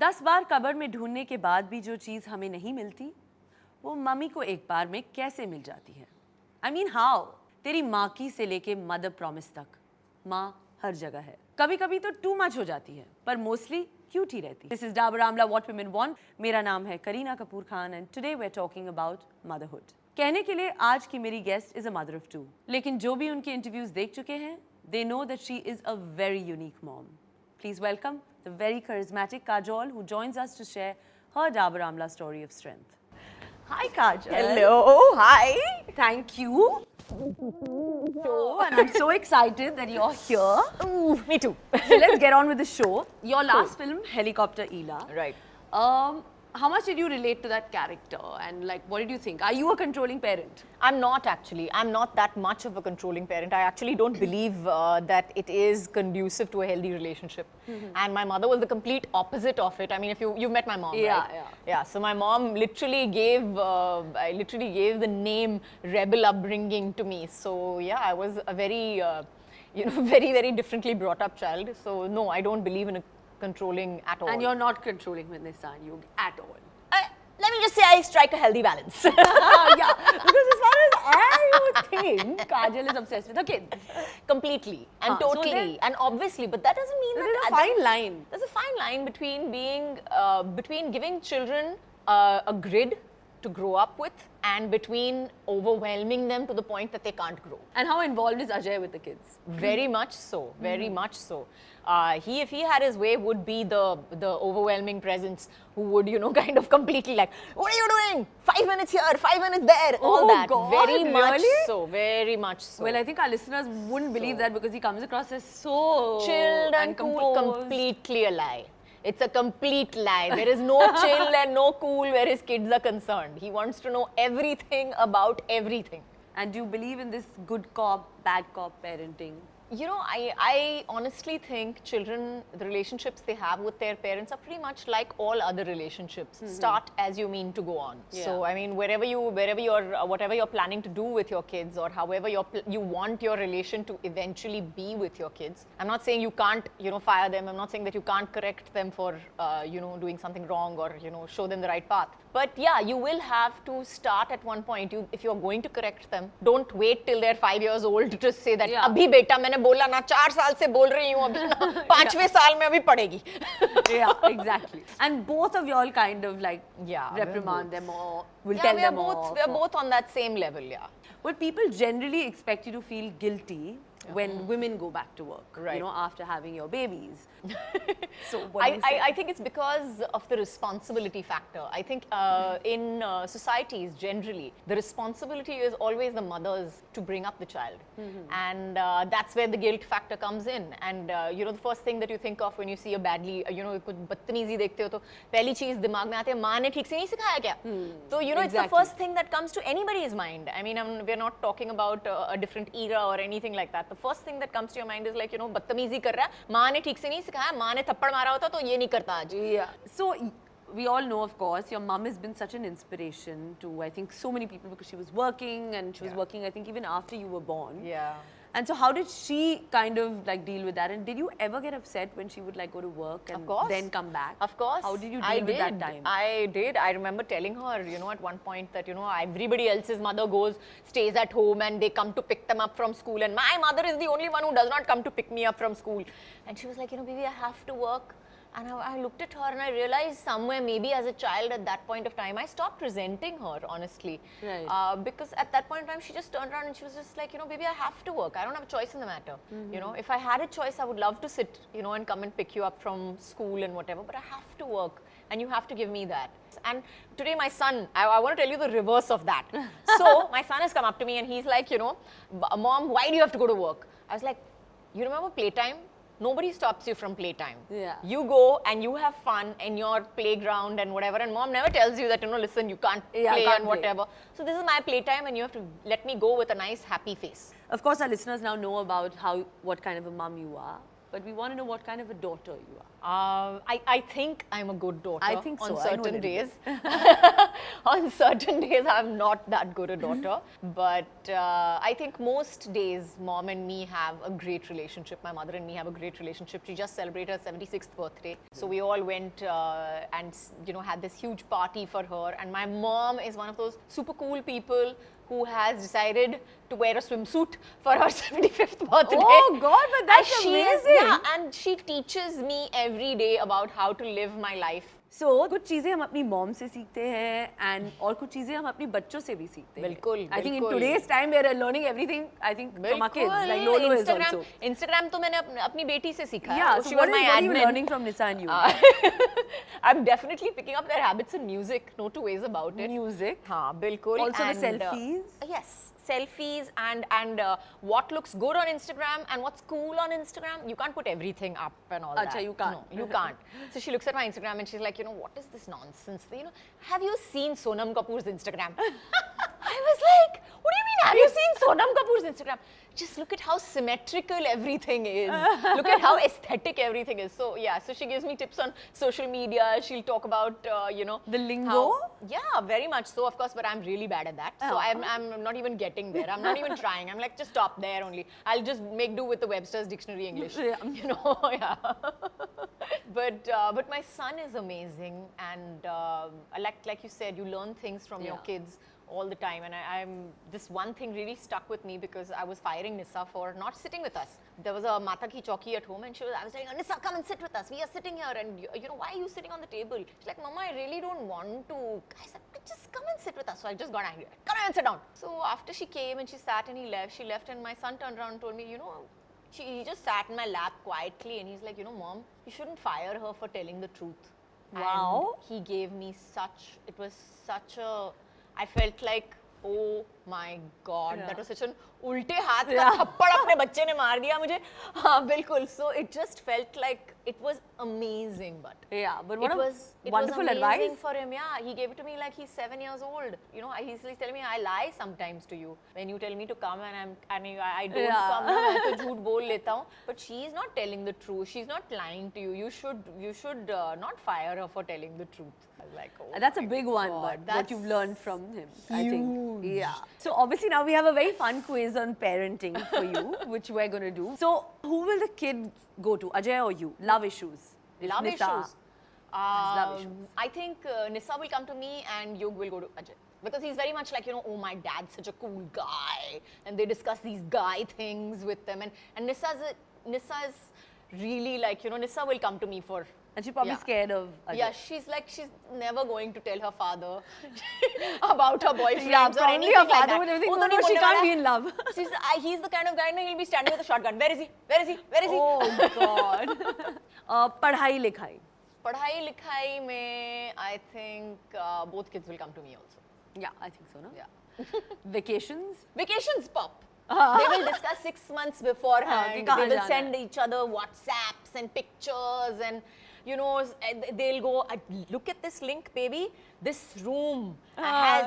10 बार कब्र में ढूंढने के बाद भी जो चीज़ हमें नहीं मिलती वो मम्मी को एक बार में कैसे मिल जाती है। I mean how? तेरी माँ की से लेके मदर प्रॉमिस तक माँ हर जगह है। कभी कभी तो टू मच हो जाती है पर मोस्टली क्यूट ही रहती है। This is Dabur amla what women want. मेरा नाम है Kareena Kapoor Khan and today we are talking about motherhood. कहने के लिए आज की मेरी guest is a mother of 2, लेकिन जो भी उनके इंटरव्यूज देख चुके हैं they know that she is a very unique mom. Please welcome the very charismatic Kajol, who joins us to share her Dabur Amla story of strength. Hi Kajol. Hello, hi. Thank you. And I'm so excited that you're here. Ooh, me too. So let's get on with the show. Your last film, Helicopter Ela. Right. How much did you relate to that character and like what did you think? Are you a controlling parent? I'm not actually. I'm not that much of a controlling parent. I actually don't believe that it is conducive to a healthy relationship. And my mother was the complete opposite of it. I mean, if you've met my mom, right? Yeah. So my mom literally gave the name rebel upbringing to me. So yeah, I was a very, very, very differently brought up child. So no, I don't believe in a controlling at all. And you're not controlling when they son you at all. Let me just say I strike a healthy balance. Yeah, because as far as I think, Kajol is obsessed with her kids. Completely and totally and obviously, but that doesn't mean there's a fine line. There's a fine line between being, between giving children a grid to grow up with and between overwhelming them to the point that they can't grow. And how involved is Ajay with the kids? Very much so, very much so. If he had his way, would be the overwhelming presence who would, kind of completely like, what are you doing? 5 minutes here, 5 minutes there, all that. God, very much really? so, very much so. Well, I think our listeners wouldn't believe that because he comes across as so chilled and cool. Completely a lie. It's a complete lie. There is no chill and no cool where his kids are concerned. He wants to know everything about everything. And do you believe in this good cop, bad cop parenting? I honestly think children, the relationships they have with their parents are pretty much like all other relationships. Start as you mean to go on. Yeah. So I mean, whatever you're planning to do with your kids, or however you want your relation to eventually be with your kids. I'm not saying you can't, fire them. I'm not saying that you can't correct them for, doing something wrong or, show them the right path. But yeah, you will have to start at one point. If you're going to correct them, don't wait till they're 5 years old to say that, "Abhi beta, मैंने बोला ना 4 साल से बोल रही हूँ अभी ना 5वें साल में अभी पड़ेगी." Yeah, exactly. And both of y'all kind of like reprimand them or will tell them off. We are both on that same level, yeah. Well, people generally expect you to feel guilty when women go back to work, right. After having your babies. So I think it's because of the responsibility factor. I think in societies generally, the responsibility is always the mother's to bring up the child. And that's where the guilt factor comes in. And the first thing that you think of when you see a badly, कुछ बदतमीजी देखते हो तो पहली चीज दिमाग में आती है माँ ने ठीक से नहीं सिखाया क्या? So it's the first thing that comes to anybody's mind. I mean, we're not talking about a different era or anything like that. The first thing that comes to your mind is like, बदतमीजी कर रहा है, माँ ने ठीक से नहीं सिखाया, माँ ने थप्पड़ मारा होता तो ये नहीं करता आज. Yeah. So we all know, of course, your mom has been such an inspiration to, I think, so many people because she was working and she was working, I think, even after you were born. Yeah. And so how did she kind of like deal with that? And did you ever get upset when she would like go to work and then come back? Of course. How did you deal with that time? I did. I remember telling her, at one point that, everybody else's mother stays at home and they come to pick them up from school. And my mother is the only one who does not come to pick me up from school. And she was like, baby, I have to work. And I looked at her and I realized somewhere, maybe as a child at that point of time, I stopped resenting her, honestly. Right. Because at that point in time, she just turned around and she was just like, baby, I have to work. I don't have a choice in the matter. If I had a choice, I would love to sit, and come and pick you up from school and whatever, but I have to work and you have to give me that. And today my son, I want to tell you the reverse of that. So my son has come up to me and he's like, Mom, why do you have to go to work? I was like, you remember playtime? Nobody stops you from playtime. Yeah. You go and you have fun in your playground and whatever, and mom never tells you that, listen, you can't play and whatever. So this is my playtime and you have to let me go with a nice happy face. Of course, our listeners now know about what kind of a mom you are, but we want to know what kind of a daughter you are. I think I'm a good daughter. I think so. On I know certain a little days. On certain days, I'm not that good a daughter. But I think most days, mom and me have a great relationship. My mother and me have a great relationship. She just celebrated her 76th birthday. So we all went and had this huge party for her. And my mom is one of those super cool people who has decided to wear a swimsuit for her 75th birthday. Oh God, but that's amazing. And she teaches me every day about how to live my life. So कुछ चीजें हम अपनी mom से सीखते हैं and और कुछ चीजें हम अपनी बच्चों से भी सीखते हैं. बिल्कुल. I think in today's time we are learning everything. I think from our kids. Like Lolo is also. Instagram तो मैंने अपनी बेटी से सीखा है. Yeah. So what are you learning from Nisa and you? I'm definitely picking up their habits in music. No two ways about it. Music. हाँ, बिल्कुल. Also the selfies. Yes. Selfies and what looks good on Instagram and what's cool on Instagram. You can't put everything up and all that. Achha, you can't. No, you can't. So she looks at my Instagram and she's like, what is this nonsense? Have you seen Sonam Kapoor's Instagram? I was like, what do you mean, have you seen Sonam Kapoor's Instagram? Just look at how symmetrical everything is. Look at how aesthetic everything is. So yeah, so she gives me tips on social media. She'll talk about, the lingo? Yeah, very much so, of course, but I'm really bad at that. So I'm not even getting there. I'm not even trying. I'm like, just stop there only. I'll just make do with the Webster's Dictionary English. Yeah. Yeah. But my son is amazing, and like you said, you learn things from your kids all the time, and this one thing really stuck with me because I was firing Nisa for not sitting with us. There was a Mata ki Chauki at home, and I was telling her, Nisa, come and sit with us. We are sitting here, and why are you sitting on the table? She's like, Mama, I really don't want to. I said, just come and sit with us. So I just got angry. Come and sit down. So after she came and she sat and she left, and my son turned around and told me, he just sat in my lap quietly, and he's like, Mom, you shouldn't fire her for telling the truth. Wow. And he gave me it was such a, I felt like, oh my God, that was such an ulte haath ka thappad apne bacche ne maar diya mujhe. हाँ, बिल्कुल. So it just felt like it was amazing, but but what it wonderful was amazing advice for him. Yeah, he gave it to me like he's 7 years old. He's telling me I lie sometimes to you when you tell me to come, and I don't come. मैं तो झूठ बोल लेता हूँ. But she's not telling the truth. She's not lying to you. You should not fire her for telling the truth. I was like, oh, that's a big one, but what you've learned from him, I think. Yeah. So obviously now we have a very fun quiz on parenting for you, which we're going to do. So who will the kid go to, Ajay or you? Love issues. Love Nisa issues. love issues. I think Nisa will come to me and Yug will go to Ajay. Because he's very much like, oh, my dad's such a cool guy. And they discuss these guy things with them. And Nisa is really like, Nisa will come to me for... And she's probably scared of Ajay. Yeah, she's never going to tell her father about her boyfriend. Yeah, or probably anything her father like would that. think, no, she can't be in love. He's the kind of guy, he'll be standing with a shotgun. Where is he? Where is he? Where is he? Oh, God. Padhai likhai. Padhai likhai mein, I think both kids will come to me also. Yeah, I think so, no? Yeah. Vacations? Vacations, pop. They will discuss 6 months beforehand. They will send each other WhatsApps and pictures, and they'll go, look at this link, baby. This room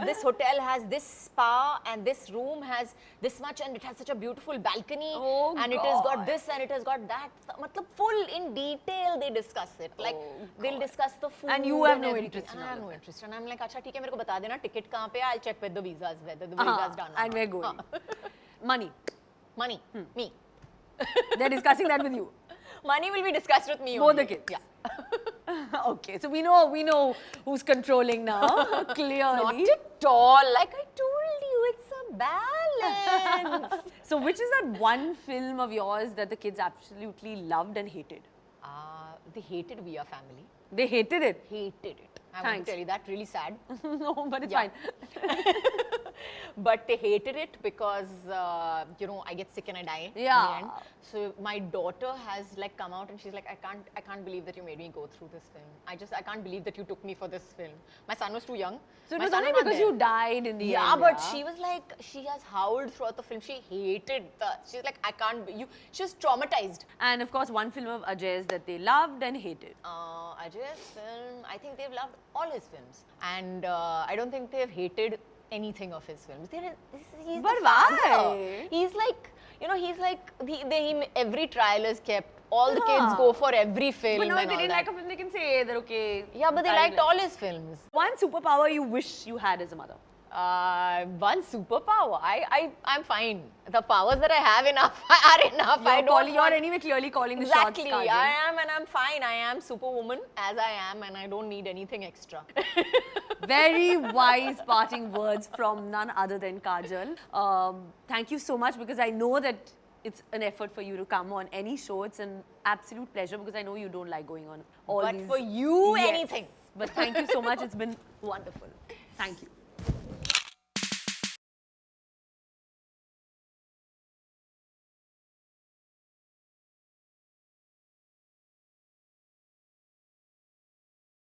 this hotel has this spa, and this room has this much, and it has such a beautiful balcony, and it has got this, and it has got that. Matlab, full in detail they discuss it. Like they'll discuss the food. And you have no everything. interest. I have no interest, and I'm like, acha, theek hai, mere ko bata dena ticket kahan pe hai. I'll check with the visas whether the visas done. And we're going. Money. Money. Me. They're discussing that with you. Money will be discussed with me. Both only. the kids. Yeah. Okay, so we know who's controlling now. Clearly. Not at all. Like I told you, it's a balance. So which is that one film of yours that the kids absolutely loved and hated? They hated We Are Family. They hated it? Hated it. I want to tell you that, really sad. No, but it's fine. But they hated it because, I get sick and I die in the end. So my daughter has come out and she's like, I can't believe that you made me go through this film. I can't believe that you took me for this film. My son was too young. So it was only because you died in the end. Yeah, but she was like, she has howled throughout the film. She hated she's like, she was traumatized. And of course, one film of Ajay's that they loved and hated. Ajay's film, I think they've loved all his films. And I don't think they've hated anything of his films. He's but the why? father. He's like, he's like, every trial is kept all the kids go for every film. But now if and they all didn't that. like a film, they can say that okay. Yeah, but they liked all his films. One superpower you wish you had as a mother. One superpower. I'm fine. The powers that I have enough are enough. You're anyway clearly calling the shots. Exactly. I am, and I'm fine. I am superwoman as I am, and I don't need anything extra. Very wise parting words from none other than Kajol. Thank you so much, because I know that it's an effort for you to come on any show. It's an absolute pleasure, because I know you don't like going on all But these. for you, Yes. anything. But thank you so much. It's been wonderful. Thank you.